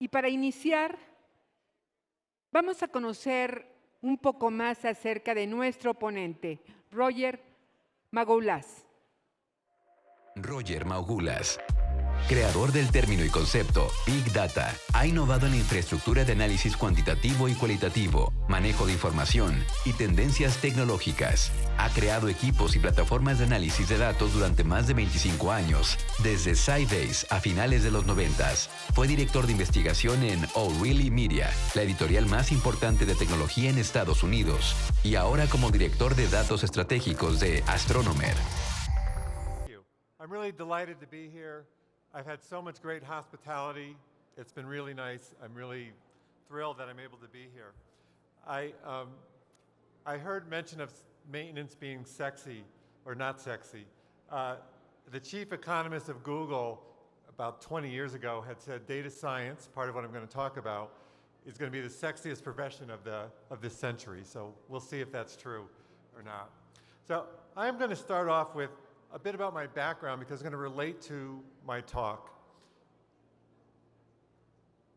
Y para iniciar, vamos a conocer un poco más acerca de nuestro ponente, Roger Magoulas. Roger Magoulas, creador del término y concepto Big Data, ha innovado en la infraestructura de análisis cuantitativo y cualitativo, manejo de información y tendencias tecnológicas. Ha creado equipos y plataformas de análisis de datos durante más de 25 años, desde Sybase a finales de los 90s. Fue director de investigación en O'Reilly Media, la editorial más importante de tecnología en Estados Unidos, y ahora como director de datos estratégicos de Astronomer. I'm really delighted to be here. I've had so much great hospitality. It's been really nice. I'm really thrilled that I'm able to be here. I heard mention of maintenance being sexy or not sexy. The chief economist of Google about 20 years ago had said data science, part of what I'm going to talk about, is going to be the sexiest profession of this century. So we'll see if that's true or not. So I'm going to start off with a bit about my background because it's going to relate to my talk.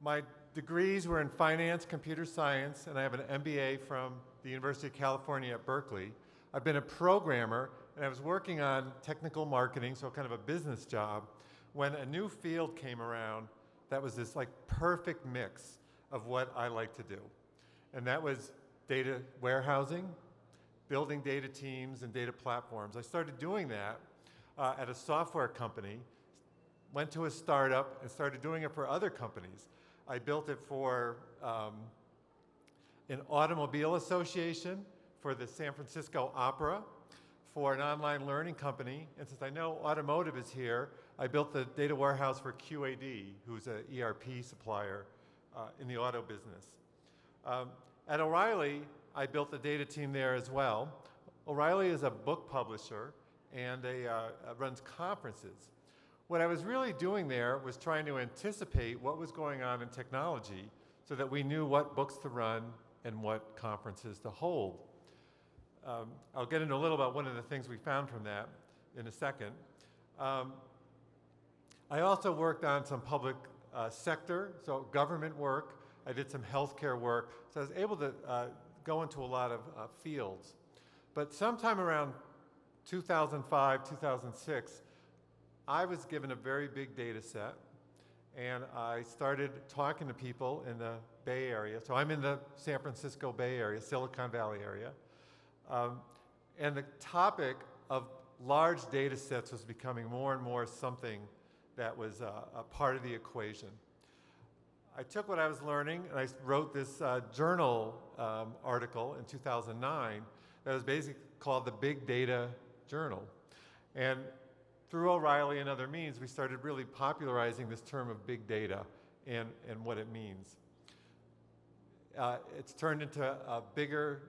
My degrees were in finance, computer science, and I have an MBA from the University of California at Berkeley. I've been a programmer, and I was working on technical marketing, so kind of a business job, when a new field came around that was this like perfect mix of what I like to do. And that was data warehousing, building data teams and data platforms. I started doing that at a software company, went to a startup and started doing it for other companies. I built it for an automobile association, for the San Francisco Opera, for an online learning company. And since I know automotive is here, I built the data warehouse for QAD, who's an ERP supplier in the auto business. At O'Reilly, I built the data team there as well. O'Reilly is a book publisher and runs conferences. What I was really doing there was trying to anticipate what was going on in technology so that we knew what books to run and what conferences to hold. I'll get into a little about one of the things we found from that in a second. I also worked on some public sector, so government work. I did some healthcare work, so I was able to go into a lot of fields. But sometime around 2005, 2006, I was given a very big data set, and I started talking to people in the Bay Area. So I'm in the San Francisco Bay Area, Silicon Valley area. And the topic of large data sets was becoming more and more something that was a part of the equation. I took what I was learning and I wrote this journal article in 2009 that was basically called the Big Data Journal. And through O'Reilly and other means, we started really popularizing this term of big data and what it means. It's turned into a bigger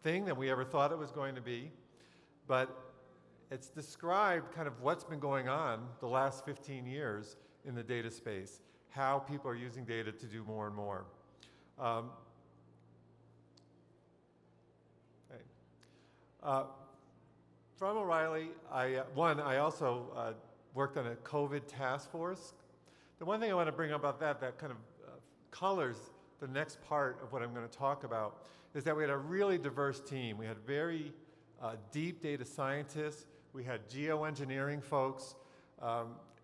thing than we ever thought it was going to be, but it's described kind of what's been going on the last 15 years in the data space, how people are using data to do more and more. From O'Reilly, I also worked on a COVID task force. The one thing I want to bring up about that kind of colors the next part of what I'm going to talk about, is that we had a really diverse team. We had very deep data scientists, we had geoengineering folks,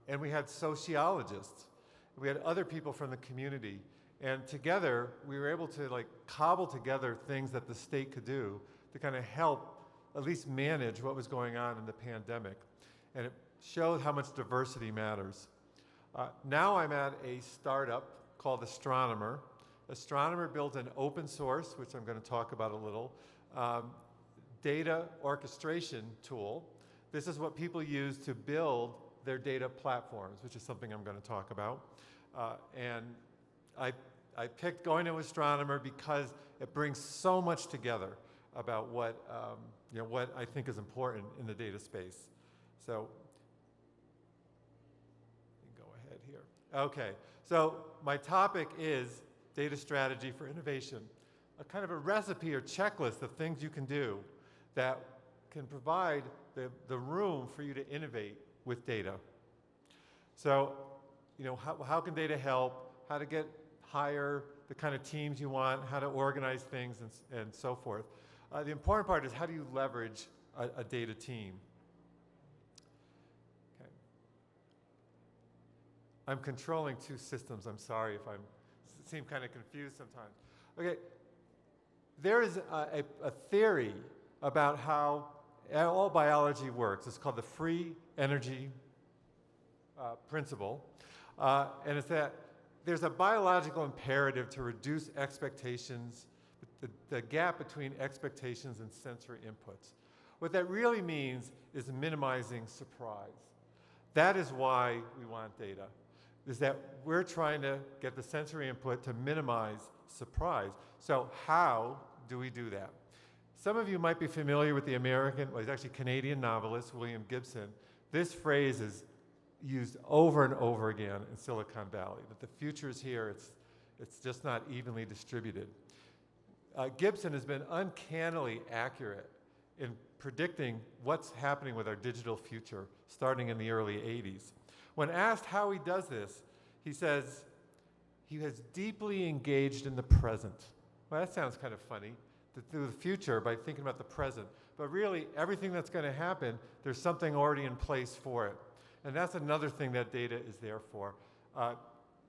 and we had sociologists. We had other people from the community. And together, we were able to like cobble together things that the state could do to kind of help at least manage what was going on in the pandemic. And it showed how much diversity matters. Now I'm at a startup called Astronomer. Astronomer builds an open source, which I'm going to talk about a little, data orchestration tool. This is what people use to build their data platforms, which is something I'm going to talk about. And I picked going to Astronomer because it brings so much together about what I think is important in the data space. So, go ahead here. Okay, so my topic is data strategy for innovation, a kind of a recipe or checklist of things you can do that can provide the room for you to innovate with data. So, how can data help? how to hire the kind of teams you want, how to organize things, and so forth. The important part is how do you leverage a data team? Okay. I'm controlling two systems. I'm sorry if I seem kind of confused sometimes. Okay, there is a theory about how all biology works. It's called the free energy principle. And it's that there's a biological imperative to reduce expectations, the gap between expectations and sensory inputs. What that really means is minimizing surprise. That is why we want data, is that we're trying to get the sensory input to minimize surprise. So how do we do that? Some of you might be familiar with the American, well, he's actually Canadian novelist, William Gibson. This phrase is used over and over again in Silicon Valley, that the future is here, it's just not evenly distributed. Gibson has been uncannily accurate in predicting what's happening with our digital future starting in the early 80s. When asked how he does this, he says he has deeply engaged in the present. Well, that sounds kind of funny, through the future by thinking about the present. But really, everything that's going to happen, there's something already in place for it. And that's another thing that data is there for.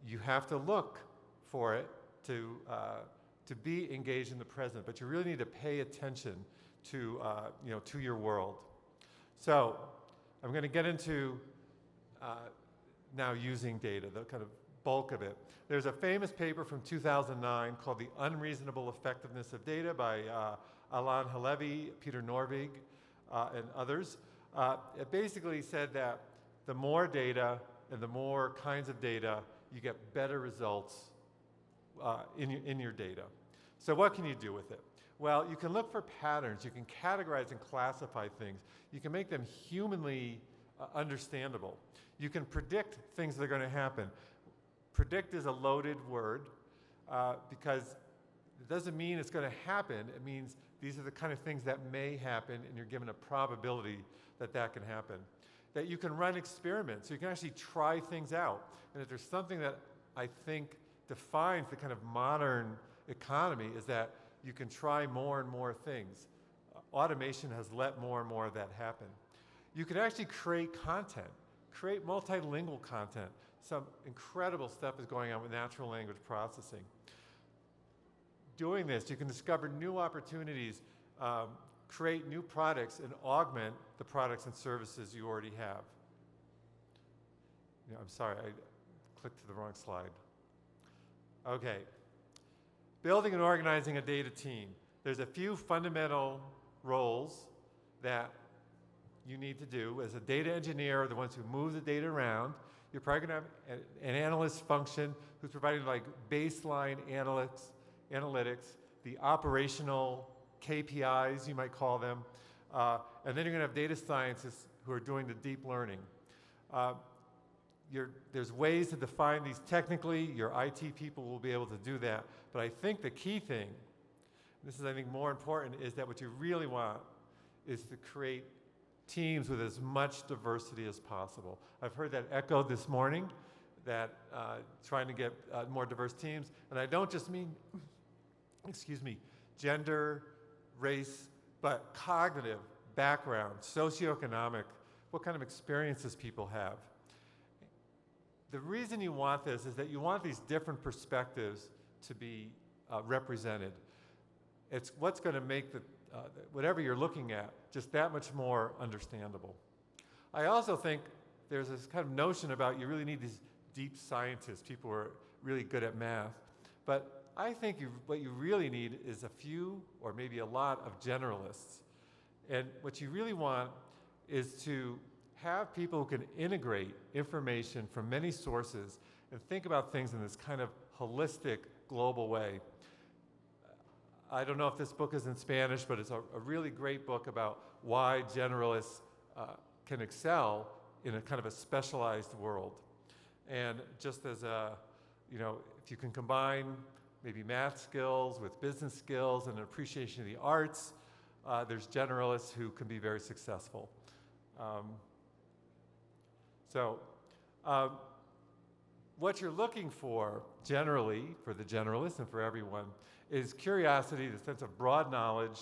You have to look for it to be engaged in the present, but you really need to pay attention to your world. So I'm going to get into now using data, the kind of bulk of it. There's a famous paper from 2009 called The Unreasonable Effectiveness of Data by Alon Halevi, Peter Norvig, and others. It basically said that the more data and the more kinds of data, you get better results in your data. So what can you do with it? Well, you can look for patterns. You can categorize and classify things. You can make them humanly understandable. You can predict things that are going to happen. Predict is a loaded word because it doesn't mean it's going to happen. It means these are the kind of things that may happen, and you're given a probability that that can happen. That you can run experiments, so you can actually try things out. And if there's something that I think defines the kind of modern economy is that you can try more and more things. Automation has let more and more of that happen. You can actually create content, create multilingual content. Some incredible stuff is going on with natural language processing. Doing this, you can discover new opportunities, create new products, and augment the products and services you already have. I'm sorry, I clicked to the wrong slide. Okay. Building and organizing a data team. There's a few fundamental roles that you need to do. As a data engineer, the ones who move the data around, you're probably going to have an analyst function who's providing like baseline analytics, the operational KPIs, you might call them, and then you're going to have data scientists who are doing the deep learning. There's ways to define these technically. Your IT people will be able to do that. But I think the key thing, this is I think more important, is that what you really want is to create teams with as much diversity as possible. I've heard that echoed this morning, that trying to get more diverse teams. And I don't just mean, excuse me, gender, race, but cognitive, background, socioeconomic, what kind of experiences people have. The reason you want this is that you want these different perspectives to be represented. It's what's going to make whatever you're looking at just that much more understandable. I also think there's this kind of notion about you really need these deep scientists, people who are really good at math. But I think what you really need is a few or maybe a lot of generalists. And what you really want is to have people who can integrate information from many sources and think about things in this kind of holistic, global way. I don't know if this book is in Spanish, but it's a really great book about why generalists can excel in a kind of a specialized world. And just as if you can combine maybe math skills with business skills and an appreciation of the arts, there's generalists who can be very successful. what you're looking for, generally, for the generalist and for everyone, is curiosity, the sense of broad knowledge,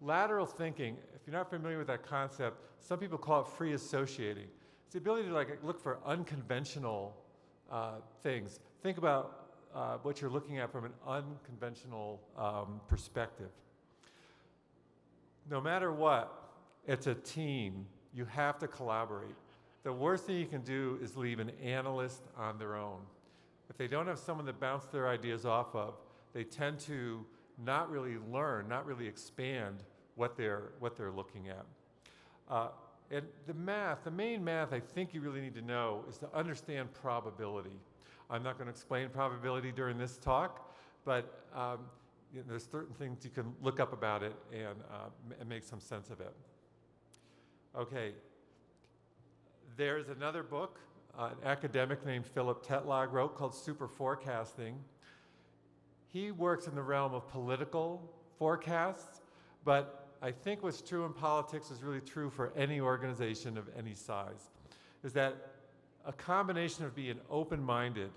lateral thinking. If you're not familiar with that concept, some people call it free associating. It's the ability to look for unconventional things. Think about what you're looking at from an unconventional perspective. No matter what, it's a team. You have to collaborate. The worst thing you can do is leave an analyst on their own. If they don't have someone to bounce their ideas off of, they tend to not really learn, not really expand what they're looking at. And the main math I think you really need to know is to understand probability. I'm not going to explain probability during this talk, but there's certain things you can look up about it and make some sense of it. Okay, there's another book an academic named Philip Tetlock wrote called Super Forecasting. He works in the realm of political forecasts, but I think what's true in politics is really true for any organization of any size, is that a combination of being open-minded,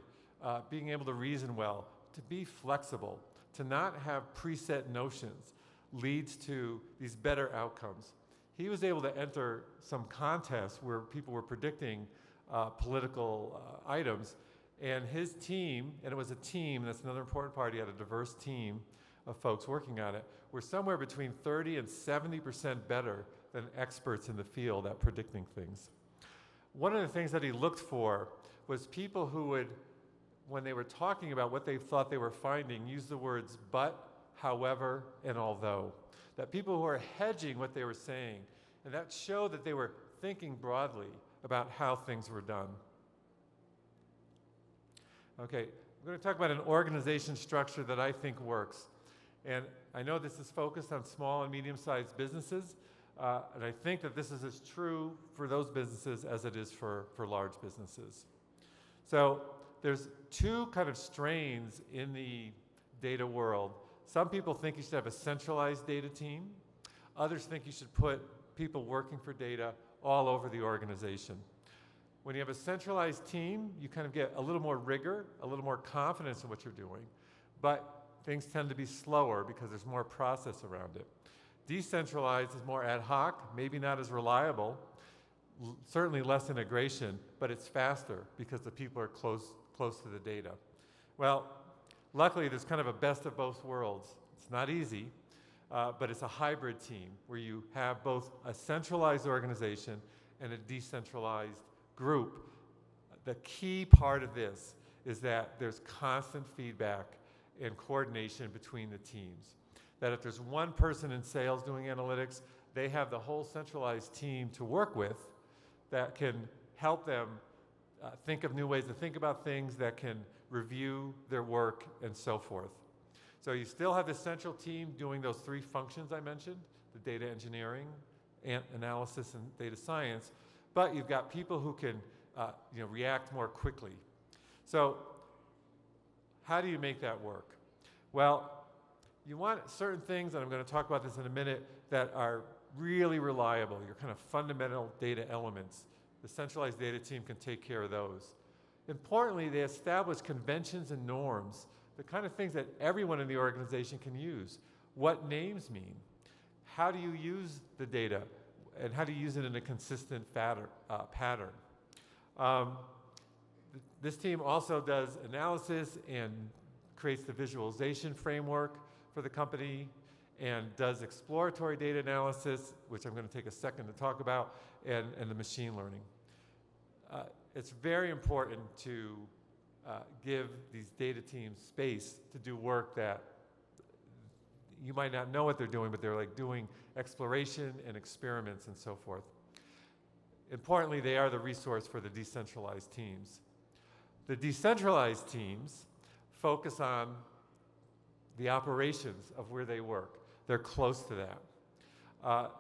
being able to reason well, to be flexible, to not have preset notions, leads to these better outcomes. He was able to enter some contests where people were predicting political items, and his team, and it was a team, that's another important part, he had a diverse team of folks working on it, were somewhere between 30 and 70% better than experts in the field at predicting things. One of the things that he looked for was people who would, when they were talking about what they thought they were finding, use the words but, however, and although. That people who are hedging what they were saying, and that showed that they were thinking broadly about how things were done. Okay, I'm going to talk about an organization structure that I think works. And I know this is focused on small and medium-sized businesses, and I think that this is as true for those businesses as it is for large businesses. So there's two kind of strains in the data world. Some people think you should have a centralized data team. Others think you should put people working for data all over the organization. When you have a centralized team, you kind of get a little more rigor, a little more confidence in what you're doing, but things tend to be slower because there's more process around it. Decentralized is more ad hoc, maybe not as reliable, certainly less integration, but it's faster because the people are close to the data. Well, luckily there's kind of a best of both worlds. It's not easy, but it's a hybrid team where you have both a centralized organization and a decentralized group. The key part of this is that there's constant feedback and coordination between the teams. That if there's one person in sales doing analytics, they have the whole centralized team to work with that can help them think of new ways to think about things, that can review their work, and so forth. So you still have the central team doing those three functions I mentioned, the data engineering, analysis, and data science, but you've got people who can react more quickly. So how do you make that work? Well, you want certain things, and I'm going to talk about this in a minute, that are really reliable, your kind of fundamental data elements. The centralized data team can take care of those. Importantly, they establish conventions and norms, the kind of things that everyone in the organization can use. What names mean? How do you use the data? And how do you use it in a consistent pattern? This team also does analysis and creates the visualization framework for the company and does exploratory data analysis, which I'm going to take a second to talk about, and the machine learning. It's very important to give these data teams space to do work that you might not know what they're doing, but they're like doing exploration and experiments and so forth. Importantly, they are the resource for the decentralized teams. The decentralized teams focus on the operations of where they work. They're close to that.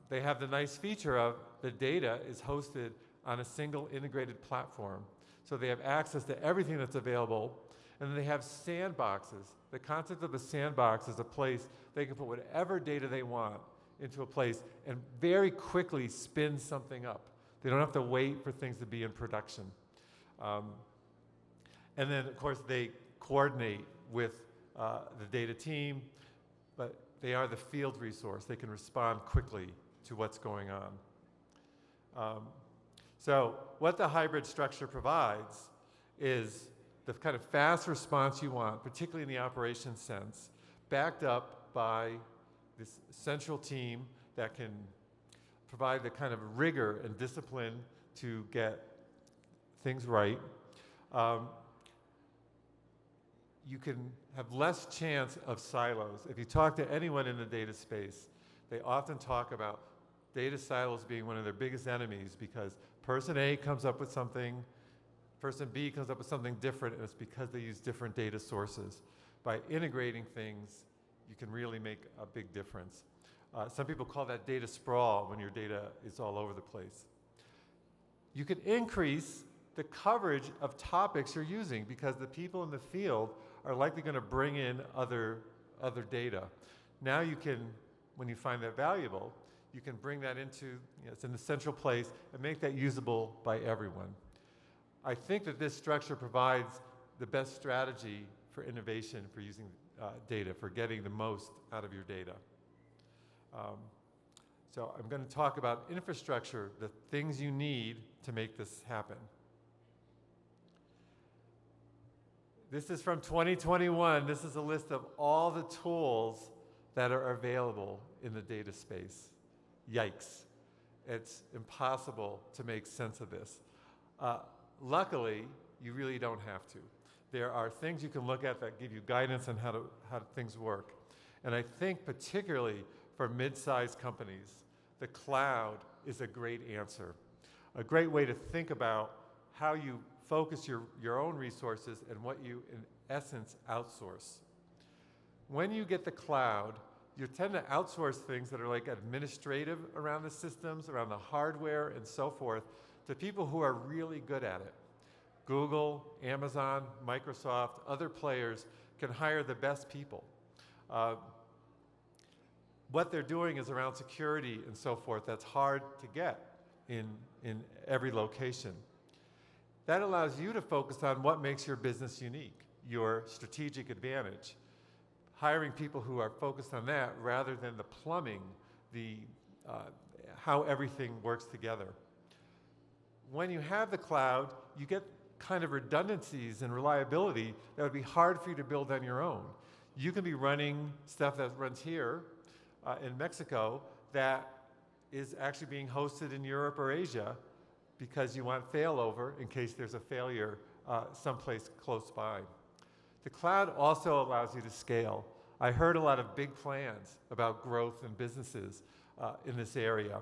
They have the nice feature of the data is hosted on a single integrated platform. So they have access to everything that's available, and then they have sandboxes. The concept of a sandbox is a place they can put whatever data they want into a place and very quickly spin something up. They don't have to wait for things to be in production. And then, of course, they coordinate with the data team, but they are the field resource. They can respond quickly to what's going on. So what the hybrid structure provides is the kind of fast response you want, particularly in the operations sense, backed up by this central team that can provide the kind of rigor and discipline to get things right. You can have less chance of silos. If you talk to anyone in the data space, they often talk about data silos being one of their biggest enemies because person A comes up with something, person B comes up with something different, and it's because they use different data sources. By integrating things, you can really make a big difference. Some people call that data sprawl when your data is all over the place. You can increase the coverage of topics you're using because the people in the field are likely going to bring in other data. Now you can, when you find that valuable, you can bring that into, it's in the central place and make that usable by everyone. I think that this structure provides the best strategy for innovation, for using data, for getting the most out of your data. So I'm going to talk about infrastructure, the things you need to make this happen. This is from 2021. This is a list of all the tools that are available in the data space. Yikes. It's impossible to make sense of this. Luckily, you really don't have to. There are things you can look at that give you guidance on how things work. And I think particularly for mid-sized companies, the cloud is a great answer. A great way to think about how you focus your own resources and what you, in essence, outsource. When you get the cloud, you tend to outsource things that are like administrative around the systems, around the hardware, and so forth, to people who are really good at it. Google, Amazon, Microsoft, other players can hire the best people. What they're doing is around security and so forth that's hard to get in every location. That allows you to focus on what makes your business unique, your strategic advantage. Hiring people who are focused on that rather than the plumbing, how everything works together. When you have the cloud, you get kind of redundancies and reliability that would be hard for you to build on your own. You can be running stuff that runs here in Mexico that is actually being hosted in Europe or Asia because you want failover in case there's a failure someplace close by. The cloud also allows you to scale. I heard a lot of big plans about growth in businesses in this area.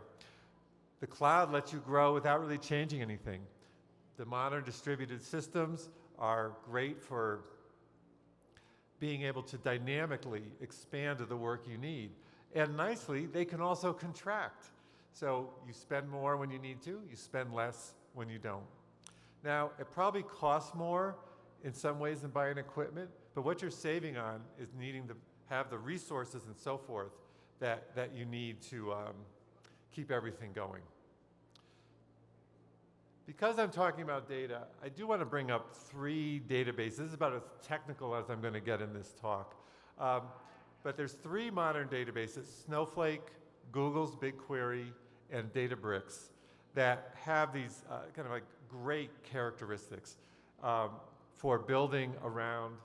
The cloud lets you grow without really changing anything. The modern distributed systems are great for being able to dynamically expand to the work you need. And nicely, they can also contract. So you spend more when you need to, you spend less when you don't. Now, it probably costs more in some ways than buying equipment, but what you're saving on is needing to have the resources and so forth that you need to keep everything going. Because I'm talking about data, I do want to bring up 3 databases. This is about as technical as I'm going to get in this talk. But there's 3 modern databases, Snowflake, Google's BigQuery, and Databricks, that have these kind of like great characteristics for building around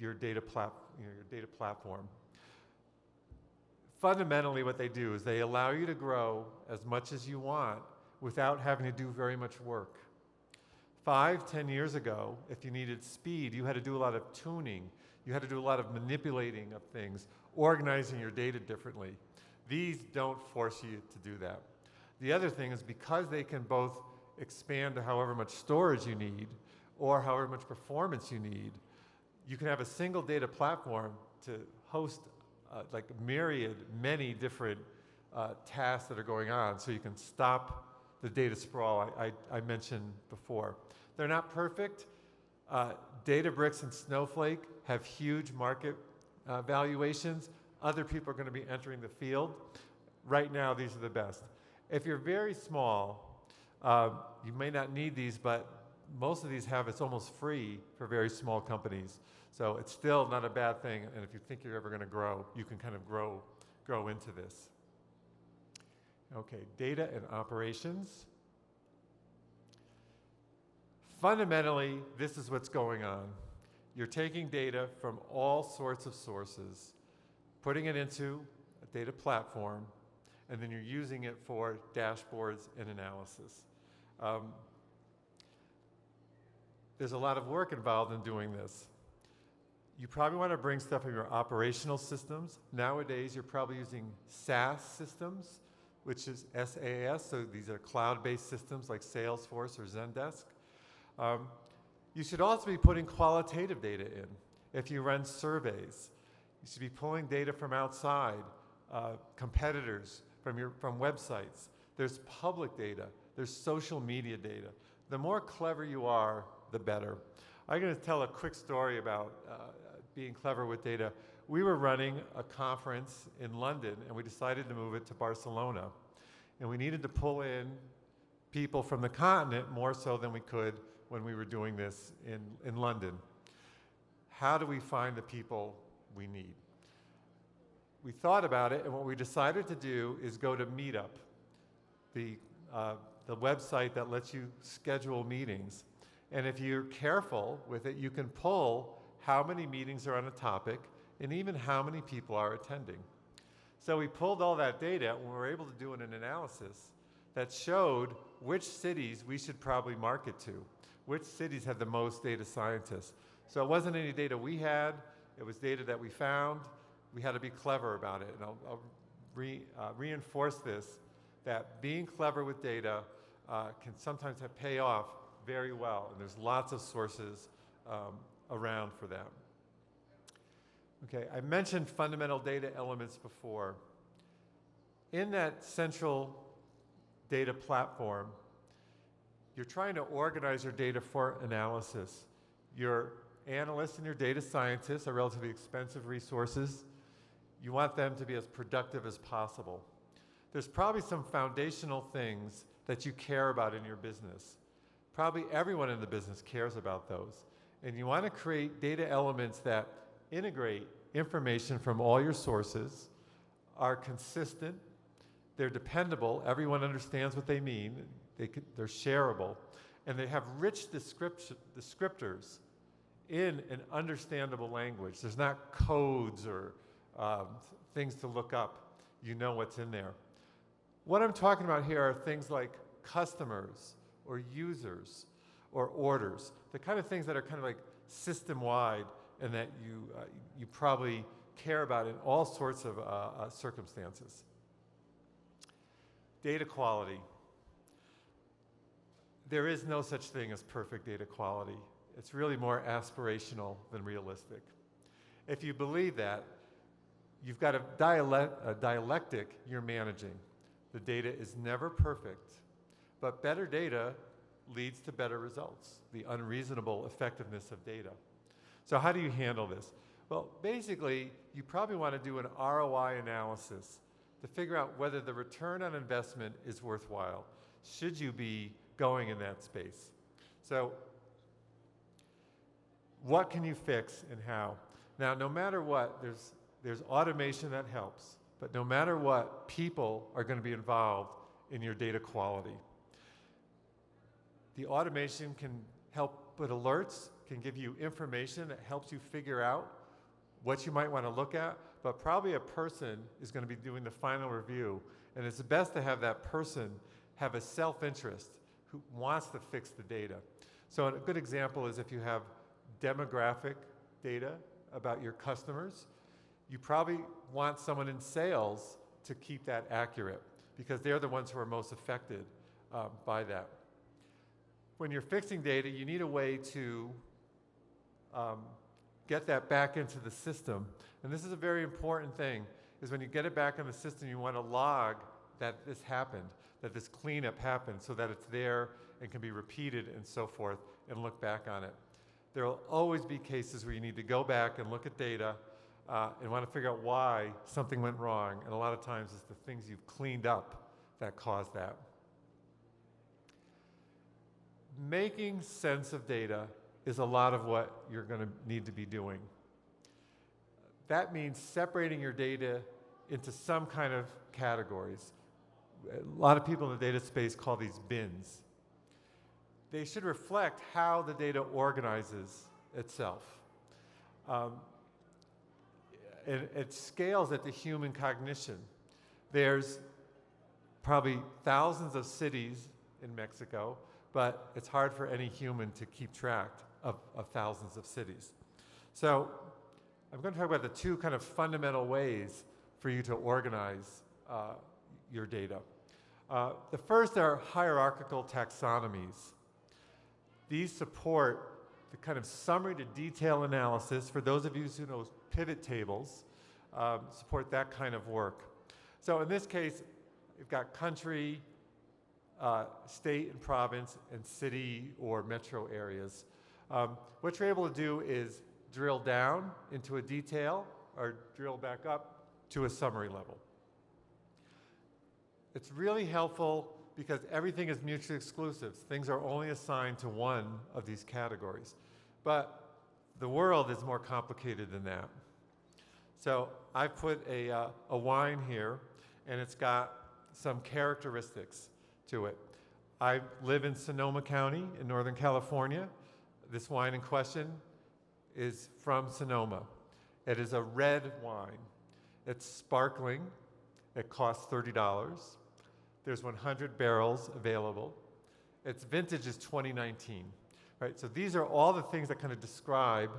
your data platform. Fundamentally, what they do is they allow you to grow as much as you want without having to do very much work. 5-10 years ago, if you needed speed, you had to do a lot of tuning. You had to do a lot of manipulating of things, organizing your data differently. These don't force you to do that. The other thing is because they can both expand to however much storage you need or however much performance you need, you can have a single data platform to host like many different tasks that are going on, so you can stop the data sprawl I mentioned before. They're not perfect. Databricks and Snowflake have huge market valuations. Other people are going to be entering the field. Right now, these are the best. If you're very small, you may not need these, but most of these have it's almost free for very small companies. So it's still not a bad thing, and if you think you're ever going to grow, you can kind of grow into this. Okay, data and operations. Fundamentally, this is what's going on. You're taking data from all sorts of sources, putting it into a data platform, and then you're using it for dashboards and analysis. There's a lot of work involved in doing this. You probably want to bring stuff from your operational systems. Nowadays, you're probably using SaaS systems, which is SaaS, so these are cloud-based systems like Salesforce or Zendesk. You should also be putting qualitative data in. If you run surveys, you should be pulling data from outside, competitors, from websites. There's public data. There's social media data. The more clever you are, the better. I'm going to tell a quick story about being clever with data. We were running a conference in London, and we decided to move it to Barcelona. And we needed to pull in people from the continent more so than we could when we were doing this in London. How do we find the people we need? We thought about it, and what we decided to do is go to Meetup, the website that lets you schedule meetings. And if you're careful with it, you can pull how many meetings are on a topic and even how many people are attending. So we pulled all that data, and we were able to do an analysis that showed which cities we should probably market to, which cities had the most data scientists. So it wasn't any data we had, it was data that we found. We had to be clever about it, and I'll reinforce this, that being clever with data can sometimes pay off very well, and there's lots of sources around for that. Okay, I mentioned fundamental data elements before. In that central data platform, you're trying to organize your data for analysis. Your analysts and your data scientists are relatively expensive resources. You want them to be as productive as possible. There's probably some foundational things that you care about in your business. Probably everyone in the business cares about those. And you want to create data elements that integrate information from all your sources, are consistent, they're dependable, everyone understands what they mean, they're shareable, and they have rich descriptors in an understandable language. There's not codes or things to look up. You know what's in there. What I'm talking about here are things like customers or users or orders, the kind of things that are kind of like system-wide and that you probably care about in all sorts of circumstances. Data quality. There is no such thing as perfect data quality. It's really more aspirational than realistic. If you believe that, you've got a dialectic you're managing. The data is never perfect, but better data leads to better results, the unreasonable effectiveness of data. So how do you handle this? Well, basically, you probably want to do an ROI analysis to figure out whether the return on investment is worthwhile. Should you be going in that space? So what can you fix and how? Now, no matter what, there's automation that helps, but no matter what, people are going to be involved in your data quality. The automation can help with alerts, can give you information that helps you figure out what you might want to look at, but probably a person is going to be doing the final review, and it's best to have that person have a self-interest who wants to fix the data. So a good example is if you have demographic data about your customers, you probably want someone in sales to keep that accurate because they're the ones who are most affected by that. When you're fixing data, you need a way to get that back into the system. And this is a very important thing, is when you get it back in the system, you want to log that this happened, that this cleanup happened, so that it's there and can be repeated and so forth, and look back on it. There will always be cases where you need to go back and look at data and want to figure out why something went wrong. And a lot of times it's the things you've cleaned up that caused that. making sense of data is a lot of what you're going to need to be doing. That means separating your data into some kind of categories. A lot of people in the data space call these bins. They should reflect how the data organizes itself. It scales at the human cognition. There's probably thousands of cities in Mexico, but it's hard for any human to keep track of thousands of cities. So I'm going to talk about the two kind of fundamental ways for you to organize your data. The first are hierarchical taxonomies. These support the kind of summary to detail analysis. For those of you who know pivot tables, support that kind of work. So in this case, you've got country, state and province, and city or metro areas. What you're able to do is drill down into a detail or drill back up to a summary level. It's really helpful because everything is mutually exclusive. Things are only assigned to one of these categories. But the world is more complicated than that. So I've put a wine here, and it's got some characteristics to it. I live in Sonoma County in Northern California. This wine in question is from Sonoma. It is a red wine. It's sparkling. It costs $30. There's 100 barrels available. Its vintage is 2019. Right? So these are all the things that kind of describe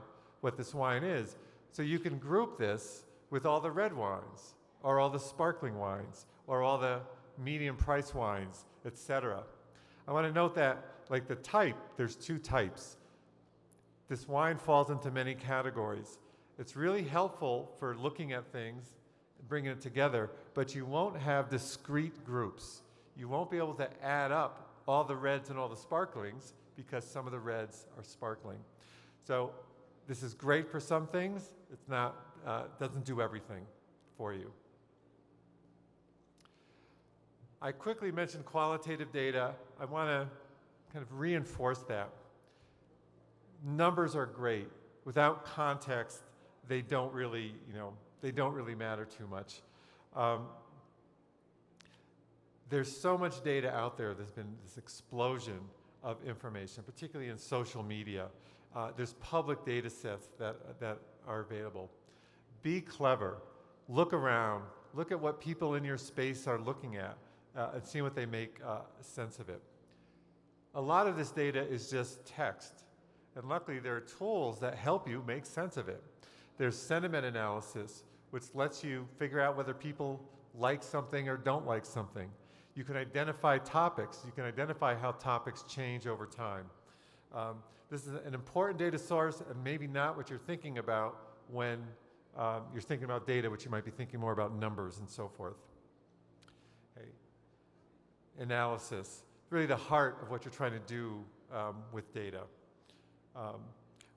what this wine is. So you can group this with all the red wines, or all the sparkling wines, or all the medium price wines, etc. I want to note that, like the type, there's two types. This wine falls into many categories. It's really helpful for looking at things and bringing it together, but you won't have discrete groups. You won't be able to add up all the reds and all the sparklings because some of the reds are sparkling. So this is great for some things. It's not, doesn't do everything for you. I quickly mentioned qualitative data. I want to kind of reinforce that. Numbers are great. Without context, they don't really, they don't really matter too much. There's so much data out there. There's been this explosion of information, particularly in social media. There's public data sets that are available. Be clever. Look around. Look at what people in your space are looking at and see what they make sense of it. A lot of this data is just text. And luckily, there are tools that help you make sense of it. There's sentiment analysis, which lets you figure out whether people like something or don't like something. You can identify topics. You can identify how topics change over time. This is an important data source and maybe not what you're thinking about when you're thinking about data, which you might be thinking more about numbers and so forth. Okay. Analysis, really the heart of what you're trying to do with data.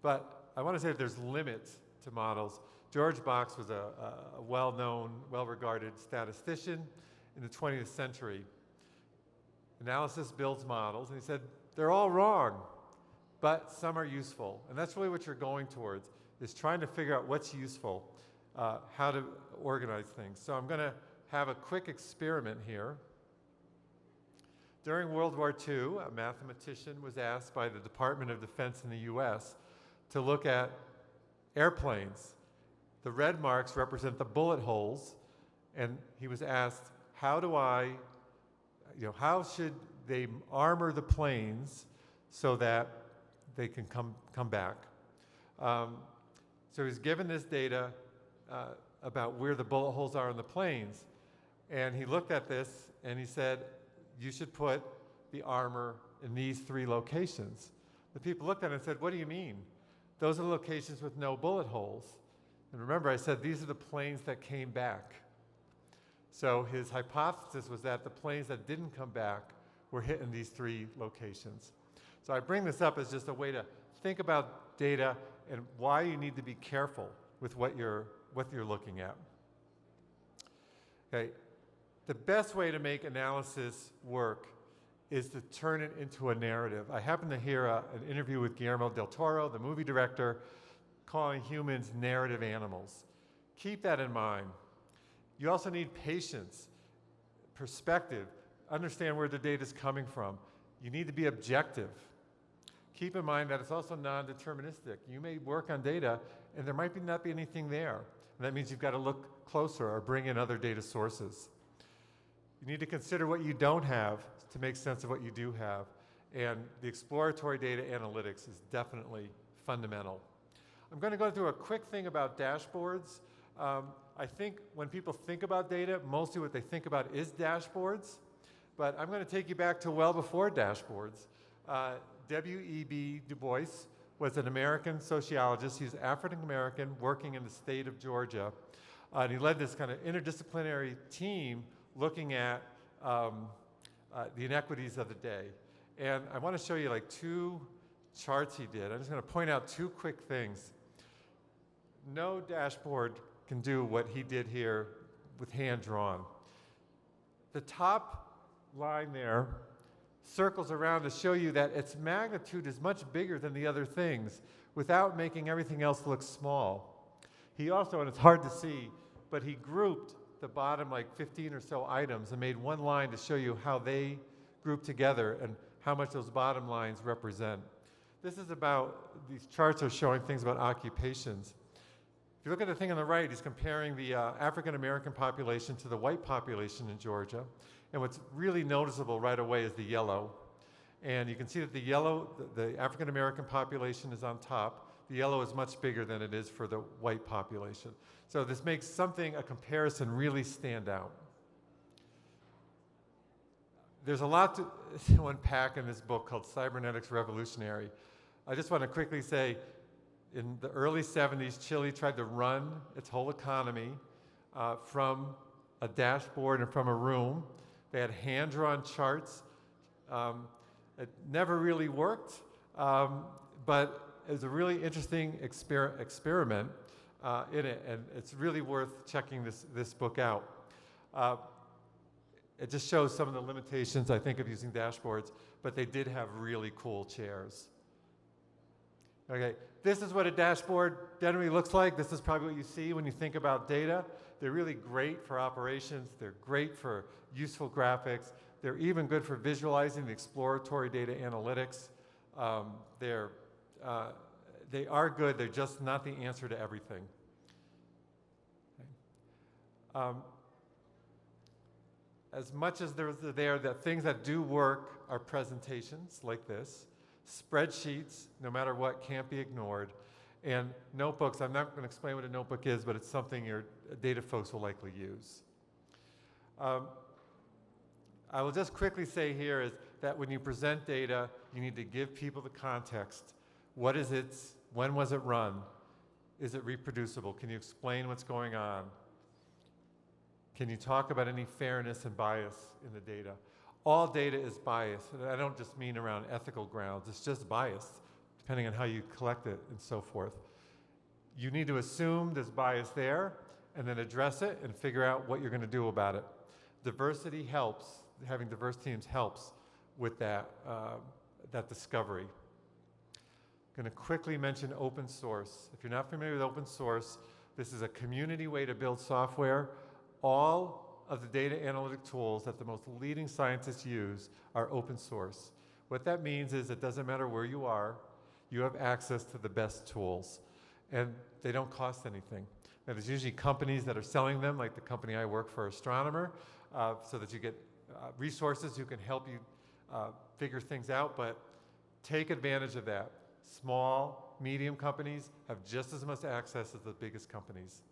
But I want to say that there's limits to models. George Box was a well-known, well-regarded statistician in the 20th century. Analysis builds models, and he said, they're all wrong, but some are useful. And that's really what you're going towards, is trying to figure out what's useful, how to organize things. So I'm going to have a quick experiment here. During World War II, a mathematician was asked by the Department of Defense in the US to look at airplanes. The red marks represent the bullet holes, and he was asked, how should they armor the planes so that they can come back? So he's given this data about where the bullet holes are in the planes, and he looked at this and he said, you should put the armor in these 3 locations. The people looked at it and said, what do you mean? Those are the locations with no bullet holes. And remember, I said these are the planes that came back. So his hypothesis was that the planes that didn't come back were hit in these 3 locations. So I bring this up as just a way to think about data and why you need to be careful with what you're looking at. Okay. The best way to make analysis work is to turn it into a narrative. I happened to hear an interview with Guillermo del Toro, the movie director, calling humans narrative animals. Keep that in mind. You also need patience, perspective, understand where the data is coming from. You need to be objective. Keep in mind that it's also non-deterministic. You may work on data and there might not be anything there. And that means you've got to look closer or bring in other data sources. You need to consider what you don't have to make sense of what you do have. And the exploratory data analytics is definitely fundamental. I'm going to go through a quick thing about dashboards. I think when people think about data, mostly what they think about is dashboards. But I'm going to take you back to well before dashboards. W.E.B. Du Bois was an American sociologist. He's African American working in the state of Georgia. And he led this kind of interdisciplinary team looking at the inequities of the day. And I want to show you like two charts he did. I'm just going to point out two quick things. No dashboard can do what he did here with hand drawn. The top line there circles around to show you that its magnitude is much bigger than the other things without making everything else look small. He also, and it's hard to see, but he grouped the bottom like 15 or so items and made one line to show you how they group together and how much those bottom lines represent. This is about, these charts are showing things about occupations. If you look at the thing on the right, he's comparing the African American population to the white population in Georgia. And what's really noticeable right away is the yellow. And you can see that the yellow, the African American population is on top. The yellow is much bigger than it is for the white population. So this makes something, a comparison, really stand out. There's a lot to unpack in this book called Cybernetics Revolutionary. I just want to quickly say, in the early 70s, Chile tried to run its whole economy from a dashboard and from a room. They had hand-drawn charts. It never really worked, but it was a really interesting experiment in it, and it's really worth checking this book out. It just shows some of the limitations, I think, of using dashboards, but they did have really cool chairs. Okay, this is what a dashboard generally looks like. This is probably what you see when you think about data. They're really great for operations. They're great for useful graphics. They're even good for visualizing the exploratory data analytics. They are good. They're just not the answer to everything. Okay. As much as there that things that do work are presentations like this. Spreadsheets, no matter what, can't be ignored. And notebooks, I'm not going to explain what a notebook is, but it's something your data folks will likely use. I will just quickly say here is that when you present data, you need to give people the context. What is it? When was it run? Is it reproducible? Can you explain what's going on? Can you talk about any fairness and bias in the data? All data is biased. And I don't just mean around ethical grounds. It's just biased, depending on how you collect it and so forth. You need to assume there's bias there and then address it and figure out what you're going to do about it. Diversity helps. Having diverse teams helps with that, that discovery. I'm going to quickly mention open source. If you're not familiar with open source, this is a community way to build software. All of the data analytic tools that the most leading scientists use are open source. What that means is it doesn't matter where you are, you have access to the best tools, and they don't cost anything. Now, there's usually companies that are selling them, like the company I work for, Astronomer, so that you get resources who can help you figure things out, but take advantage of that. Small, medium companies have just as much access as the biggest companies.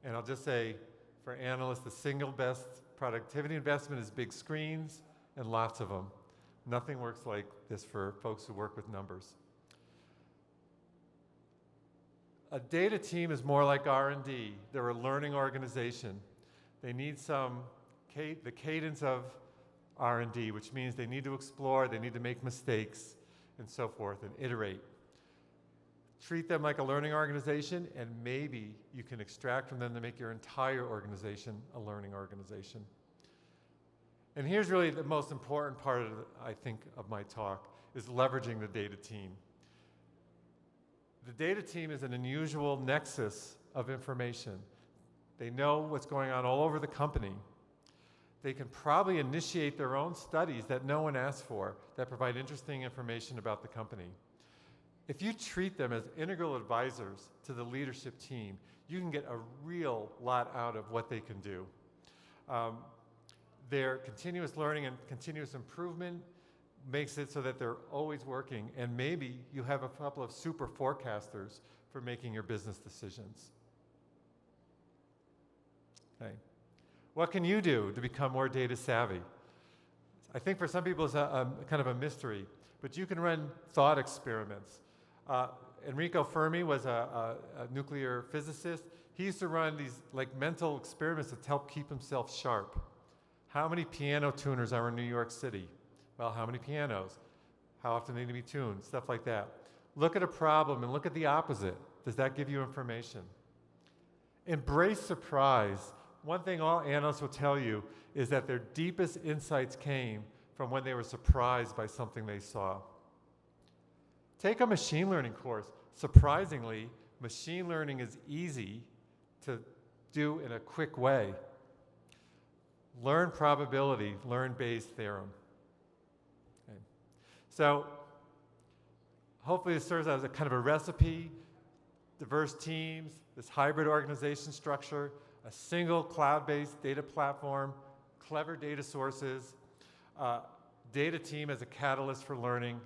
And I'll just say, for analysts, the single best productivity investment is big screens and lots of them. Nothing works like this for folks who work with numbers. A data team is more like R&D. They're a learning organization. They need the cadence of R&D, which means they need to explore, they need to make mistakes, and so forth, and iterate. Treat them like a learning organization, and maybe you can extract from them to make your entire organization a learning organization. And here's really the most important part, I think, of my talk, is leveraging the data team. The data team is an unusual nexus of information. They know what's going on all over the company. They can probably initiate their own studies that no one asked for that provide interesting information about the company. If you treat them as integral advisors to the leadership team, you can get a real lot out of what they can do. Their continuous learning and continuous improvement makes it so that they're always working, and maybe you have a couple of super forecasters for making your business decisions. Okay. What can you do to become more data savvy? I think for some people it's kind of a mystery, but you can run thought experiments. Enrico Fermi was a nuclear physicist. He used to run these mental experiments to help keep himself sharp. How many piano tuners are in New York City? Well, how many pianos? How often they need to be tuned? Stuff like that. Look at a problem and look at the opposite. Does that give you information? Embrace surprise. One thing all analysts will tell you is that their deepest insights came from when they were surprised by something they saw. Take a machine learning course. Surprisingly, machine learning is easy to do in a quick way. Learn probability, learn Bayes' theorem. Okay. So hopefully this serves as a kind of a recipe, diverse teams, this hybrid organization structure, a single cloud-based data platform, clever data sources, data team as a catalyst for learning,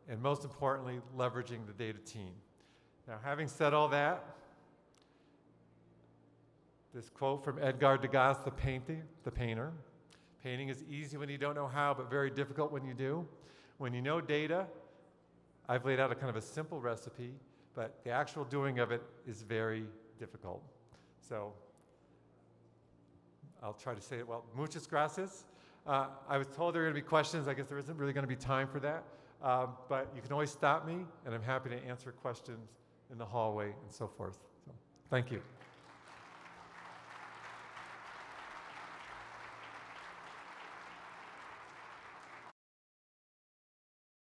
and most importantly, leveraging the data team. Now, having said all that, this quote from Edgar Degas, the painter, painting is easy when you don't know how, but very difficult when you do. When you know data, I've laid out a kind of a simple recipe, but the actual doing of it is very difficult. So I'll try to say it well. Muchas gracias. I was told there were going to be questions. I guess there isn't really going to be time for that. But you can always stop me, and I'm happy to answer questions in the hallway and so forth. So, thank you.